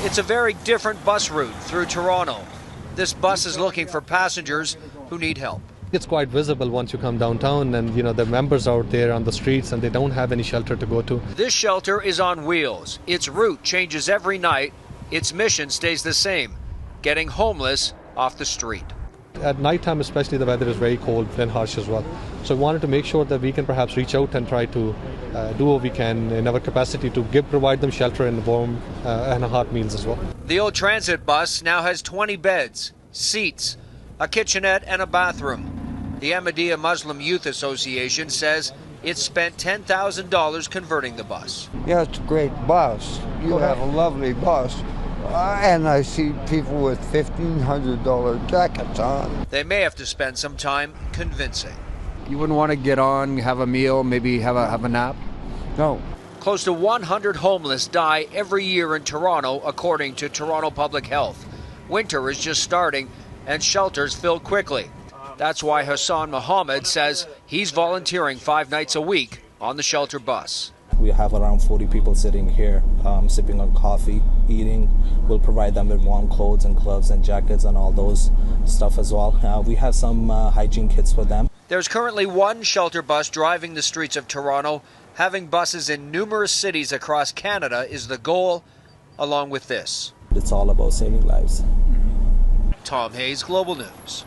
It's a very different bus route through Toronto. This bus is looking for passengers who need help. It's quite visible once you come downtown, and the members out there on the streets, and they don't have any shelter to go to. This shelter is on wheels. Its route changes every night. Its mission stays the same, getting homeless off the street. At night time especially, the weather is very cold and harsh as well. So we wanted to make sure that we can perhaps reach out and try to do what we can in our capacity to provide them shelter and warm and hot meals as well. The old transit bus now has 20 beds, seats, a kitchenette and a bathroom. The Ahmediyہ Muslim Youth Association says it spent $10,000 converting the bus. Yeah, it's a great bus. You have a lovely bus. And I see people with $1,500 jackets on. They may have to spend some time convincing. You wouldn't want to get on, have a meal, maybe have a nap? No. Close to 100 homeless die every year in Toronto, according to Toronto Public Health. Winter is just starting, and shelters fill quickly. That's why Hassan Mohammed says he's volunteering 5 nights a week on the shelter bus. We have around 40 people sitting here, sipping on coffee, eating. We'll provide them with warm clothes and gloves and jackets and all those stuff as well. We have some hygiene kits for them. There's currently one shelter bus driving the streets of Toronto. Having buses in numerous cities across Canada is the goal, along with this. It's all about saving lives. Tom Hayes, Global News.